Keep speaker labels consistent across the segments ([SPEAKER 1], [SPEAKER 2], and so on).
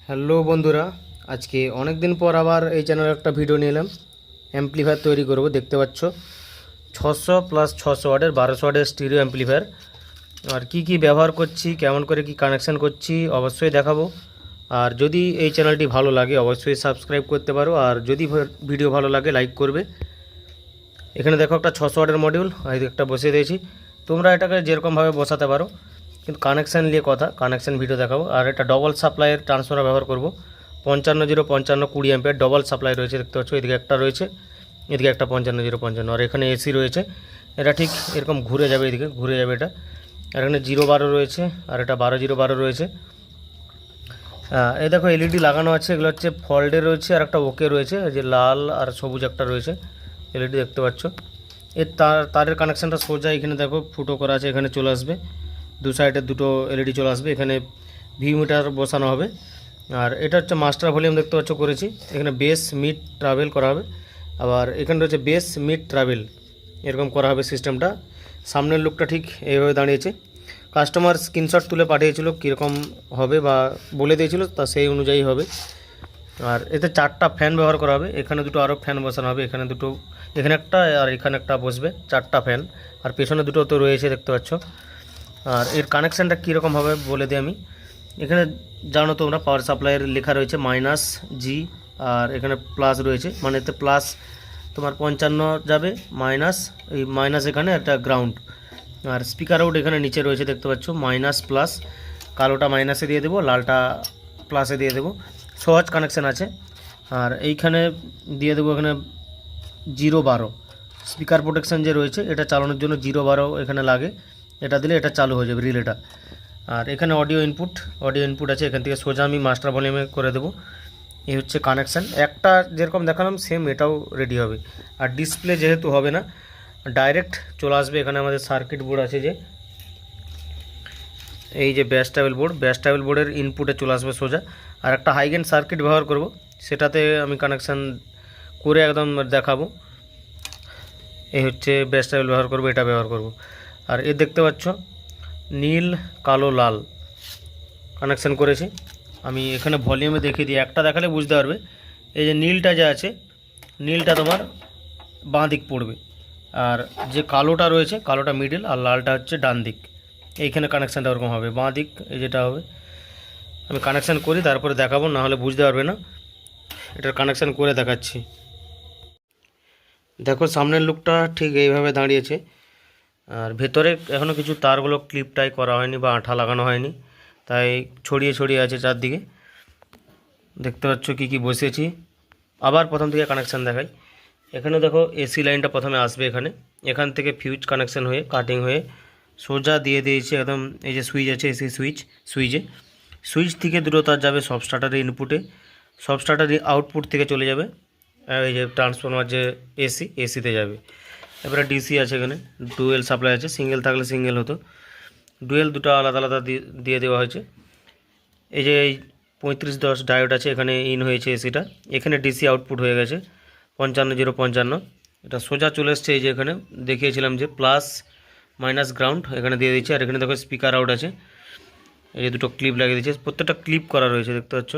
[SPEAKER 1] Hello বন্ধুরা, আজকে অনেক দিন পর আবার এই চ্যানেলে একটা ভিডিও নিয়ে এলাম। অ্যাম্পলিফায়ার তৈরি করব। দেখতে পাচ্ছ 600 + 600 ওয়াটের 1200 ওয়াটের স্টিরিও অ্যাম্পলিফায়ার। আর কি কি ব্যবহার করছি, কেমন করে কি কানেকশান করছি অবশ্যই দেখাবো। আর যদি এই চ্যানেলটি ভালো লাগে অবশ্যই সাবস্ক্রাইব করতে পারো, আর যদি ভিডিও ভালো লাগে লাইক করবে। এখানে দেখো একটা 600 ওয়াটের মডিউল একটা বসিয়ে দিয়েছি। তোমরা এটাকে যেরকমভাবে বসাতে পারো, কিন্তু কানেকশান নিয়ে কথা, কানেকশান ভিডিও দেখাবো। আর এটা ডবল সাপ্লাইয়ের ট্রান্সফর্মার ব্যবহার করব। 55 0 55 20 ডবল সাপ্লাই রয়েছে, দেখতে পাচ্ছ। এদিকে একটা রয়েছে, এদিকে একটা 55 0 55, আর এখানে এসি রয়েছে। এটা ঠিক এরকম ঘুরে যাবে, এদিকে ঘুরে যাবে এটা। আর এখানে 0 12 রয়েছে, আর এটা 12 0 12 রয়েছে। এই দেখো এলইডি লাগানো আছে, এগুলো হচ্ছে ফল্ডে রয়েছে, আর একটা ওকে রয়েছে, যে লাল আর সবুজ একটা রয়েছে এলইডি, দেখতে পাচ্ছ। এর তারের কানেকশানটা সোজা এখানে দেখো ফুটো করা আছে, এখানে চলে আসবে। দু সাইডে দুটো এলইডি চলে আসবে, এখানে ভি মিটার বসানো হবে। আর এটা হচ্ছে মাস্টার ভলিউম, দেখতে পাচ্ছ করেছি। এখানে বেস মিড ট্রাভেল করা হবে, আবার এখানে রয়েছে বেস মিড ট্রাভেল, এরকম করা হবে সিস্টেমটা। সামনের লুকটা ঠিক এইভাবে দাঁড়িয়েছে। কাস্টমার স্ক্রিনশট তুলে পাঠিয়েছিল কীরকম হবে, বা বলে দিয়েছিল, তা সেই অনুযায়ী হবে। আর এতে 4টা ফ্যান ব্যবহার করা হবে, এখানে দুটো আরও ফ্যান বসানো হবে, এখানে দুটো, এখানে একটা আর এখানে একটা বসবে, 4টা ফ্যান। আর পেছনে দুটো তো রয়েছে, দেখতে পাচ্ছ। আর এর কানেকশানটা কীরকম হবে বলে দিই আমি। এখানে জানো তোমরা পাওয়ার সাপ্লাইয়ের লেখা রয়েছে -G, আর এখানে প্লাস রয়েছে, মানে এতে প্লাস তোমার 55 যাবে, মাইনাস এই মাইনাস এখানে একটা গ্রাউন্ড। আর স্পিকার আউট এখানে নিচে রয়েছে, দেখতে পাচ্ছ, মাইনাস প্লাস। কালোটা মাইনাসে দিয়ে দেবো, লালটা প্লাসে দিয়ে দেবো। সহজ কানেকশান আছে। আর এইখানে দিয়ে দেবো এখানে 0 12 স্পিকার প্রোটেকশান যে রয়েছে, এটা চালানোর জন্য 0 12 এখানে লাগে। এটা দিলে এটা চালু হয়ে যাবে, রিলেটা। আর এখানে অডিও ইনপুট আছে, এখান থেকে সোজা আমি মাস্টার ভলিউমে করে দেবো। এই হচ্ছে কানেকশান। একটা যেরকম দেখালাম সেম এটাও রেডি হবে। আর ডিসপ্লে যেহেতু হবে না, ডাইরেক্ট চলে আসবে। এখানে আমাদের সার্কিট বোর্ড আছে, যে এই যে ব্যাস ট্রাভেল বোর্ডের ইনপুটে চলে আসবে সোজা। আর একটা হাইগেন সার্কিট ব্যবহার করব, সেটাতে আমি কানেকশান করে একদম দেখাবো। এই হচ্ছে ব্যাস ট্রাভেল ব্যবহার করব, এটা ব্যবহার করব। আর এ দেখতে পাচ্ছ নীল কালো লাল কানেকশান করেছি আমি। এখানে ভলিউমে দেখিয়ে দিই, একটা দেখালে বুঝতে পারবে। এই যে নীলটা যে আছে, নীলটা তোমার বাঁ দিক পড়বে, আর যে কালোটা রয়েছে, কালোটা মিডিল, আর লালটা হচ্ছে ডান দিক। এইখানে কানেকশানটা ওরকম হবে, বাঁ দিক এই যেটা হবে। আমি কানেকশান করি তারপরে দেখাবো, না হলে বুঝতে পারবে না। এটার কানেকশান করে দেখাচ্ছি। দেখো সামনের লুকটা ঠিক এইভাবে দাঁড়িয়েছে। আর ভেতরে এখনও কিছু তারগুলো ক্লিপটাই করা হয়নি বা আঠা লাগানো হয়নি, তাই ছড়িয়ে ছড়িয়ে আছে চারদিকে। দেখতে পাচ্ছ কী কী বসিয়েছি। আবার প্রথম থেকে কানেকশান দেখাই। এখানে দেখো এসি লাইনটা প্রথমে আসবে, এখান থেকে ফিউজ কানেকশান হয়ে কাটিং হয়ে সোজা দিয়ে দিয়েছি একদম। এই যে সুইচ আছে, এসি সুইচ থেকে দুটো তার যাবে সব স্টার্টারের ইনপুটে, সব স্টার্টারের আউটপুট থেকে চলে যাবে এই যে ট্রান্সফর্মার যে এসিতে যাবে। এবারে ডিসি আছে, এখানে ডুয়েল সাপ্লাই আছে, সিঙ্গেল থাকলে সিঙ্গেল হতো, ডুয়েল দুটো আলাদা আলাদা দিয়ে দেওয়া হয়েছে। এই যে এই 3510 ডায়োড আছে, এখানে ইন হয়েছে এসিটা, এখানে ডিসি আউটপুট হয়ে গেছে 55 0 55। এটা সোজা চলে এসছে, এই যে এখানে দেখিয়েছিলাম যে প্লাস মাইনাস গ্রাউন্ড, এখানে দিয়ে দিচ্ছি। আর এখানে দেখো স্পিকার আউট আছে, এই যে দুটো ক্লিপ লাগিয়ে দিয়েছে, প্রত্যেকটা ক্লিপ করা রয়েছে, দেখতে পাচ্ছ।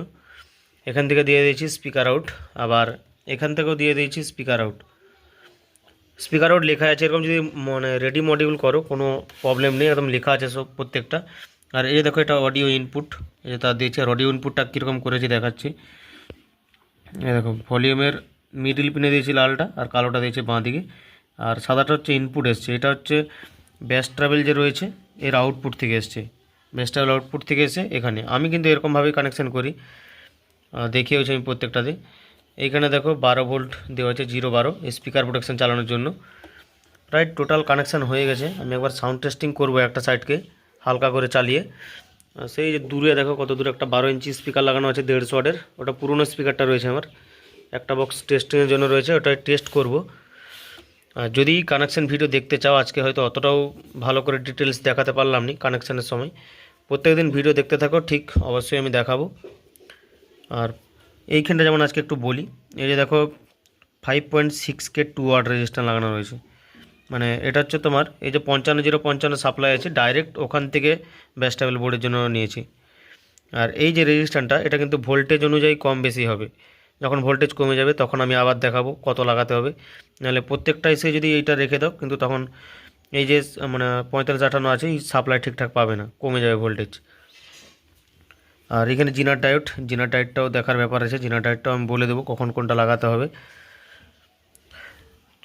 [SPEAKER 1] এখান থেকে দিয়ে দিয়েছি স্পিকার আউট, আবার এখান থেকেও দিয়ে দিয়েছি স্পিকার আউট লেখা আছে এরকম। যদি মানে রেডি মডিউল করো কোনো প্রবলেম নেই, একদম লেখা আছে সব প্রত্যেকটা। আর এই যে দেখো এটা অডিও ইনপুট, এই যে তা দিয়েছে। আর অডিও ইনপুটটা কীরকম করেছি দেখাচ্ছি। এই দেখো ভলিউমের মিডিল পিনে দিয়েছি লালটা, আর কালোটা দিয়েছে বাঁ দিকে। আর সাদাটা হচ্ছে ইনপুট এসছে, এটা হচ্ছে ব্যাস ট্রাভেল যে রয়েছে এর আউটপুট থেকে এসছে। ব্যাস ট্রাভেল আউটপুট থেকে এসে এখানে আমি কিন্তু এরকমভাবেই কানেকশান করি, দেখিয়েছি আমি প্রত্যেকটাতে। এইখানে দেখো 12 ভোল্ট দেওয়া হয়েছে, 0 12 স্পিকার প্রোটেকশন চালানোর জন্য। রাইট, টোটাল কানেকশান হয়ে গেছে। আমি একবার সাউন্ড টেস্টিং করবো একটা সাইডকে হালকা করে চালিয়ে। সেই যে দূরে দেখো কত দূরে একটা 12 ইঞ্চি স্পিকার লাগানো আছে 150 ওয়াটের, ওটা পুরনো স্পিকারটা রয়েছে আমার। একটা বক্স টেস্টিংয়ের জন্য রয়েছে, ওটা টেস্ট করব। আর যদি কানেকশান ভিডিও দেখতে চাও, আজকে হয়তো অতটাও ভালো করে ডিটেলস দেখাতে পারলাম না কানেকশানের সময়। প্রত্যেকদিন ভিডিও দেখতে থাকো, ঠিক অবশ্যই আমি দেখাবো। আর এইখানটা যেমন আজকে একটু বলি, এই যে দেখো 5.6K 2 ওয়াট রেজিস্ট্যান্স লাগানো রয়েছে। মানে এটা হচ্ছে তোমার এই যে 55 0 55 সাপ্লাই আছে, ডাইরেক্ট ওখান থেকে ব্যাস ট্রাভেল বোর্ডের জন্য নিয়েছি। আর এই যে রেজিস্ট্যান্সটা এটা কিন্তু ভোল্টেজ অনুযায়ী কম বেশি হবে। যখন ভোল্টেজ কমে যাবে তখন আমি আবার দেখাবো কত লাগাতে হবে। নাহলে প্রত্যেকটা এসে যদি এইটা রেখে দাও কিন্তু তখন এই যে মানে 4558 আছে এই সাপ্লাই ঠিকঠাক পাবে না, কমে যাবে ভোল্টেজ। আর এখানে জিনার ডায়োডটাও দেখার ব্যাপার আছে, জিনার ডায়োডটাও আমি বলে দেবো কখন কোনটা লাগাতে হবে।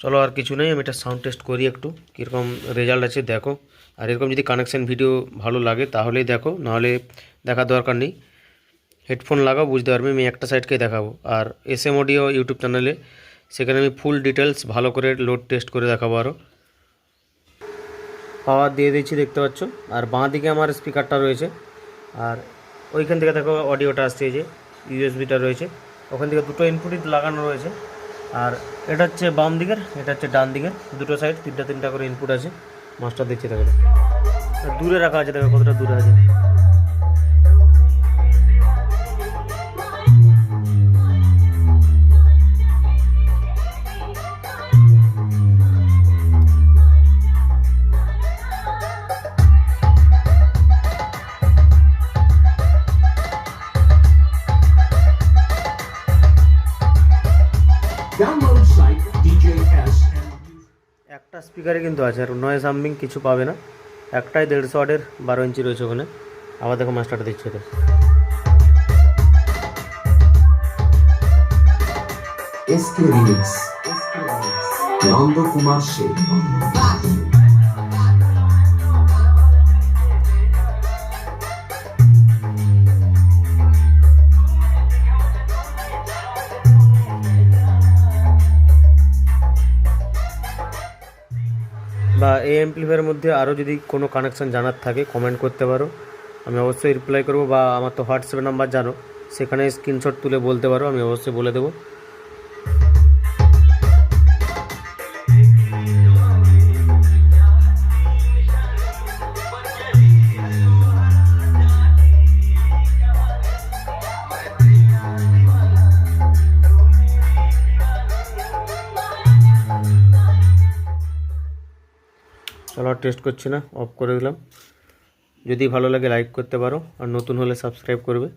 [SPEAKER 1] চলো আর কিছু নেই, আমি এটা সাউন্ড টেস্ট করি একটু কীরকম রেজাল্ট আছে দেখো। আর এরকম যদি কানেকশান ভিডিও ভালো লাগে তাহলেই দেখো, নাহলে দেখার দরকার নেই। হেডফোন লাগাও, বুঝতে পারবে। আমি একটা সাইডকে দেখাবো। আর SM অডিও ইউটিউব চ্যানেলে সেখানে আমি ফুল ডিটেলস ভালো করে লোড টেস্ট করে দেখাবো। আরও পাওয়ার দিয়ে দিচ্ছি দেখতে পাচ্ছ। আর বাঁ দিকে আমার স্পিকারটা রয়েছে, আর ওইখান থেকে দেখো অডিওটা আসছে, এই যে USB-টা রয়েছে, ওখান থেকে দুটো ইনপুটই লাগানো রয়েছে। আর এটা হচ্ছে বাম দিকের, এটা হচ্ছে ডান দিকের, দুটো সাইড তিনটা করে ইনপুট আছে। মাস্টার দিচ্ছি দেখো, দূরে রাখা আছে, দেখো কতটা দূরে আছে।
[SPEAKER 2] Download site DJS and
[SPEAKER 1] একটা স্পিকারে কিন্তু আছে, আর নয়েজ হাম্বিং কিছু পাবে না। একটাই 150 ওয়াটের 12 ইঞ্চি রয়েছে ওখানে। আবার দেখো মাস্টারটা দিচ্ছে তো।
[SPEAKER 2] SK Remix Nanda Kumar Sheikh.
[SPEAKER 1] বা এই অ্যাম্পলিফায়ারের মধ্যে আরও যদি কোনো কানেকশান জানার থাকে কমেন্ট করতে পারো, আমি অবশ্যই রিপ্লাই করবো। বা আমার তো হোয়াটসঅ্যাপ নাম্বার জানো, সেখানে স্ক্রিনশট তুলে বলতে পারো, আমি অবশ্যই বলে দেবো। চলো আর টেস্ট করছি না, অফ করে দিলাম। যদি ভালো লাগে লাইক করতে পারো, আর নতুন হলে সাবস্ক্রাইব করবে।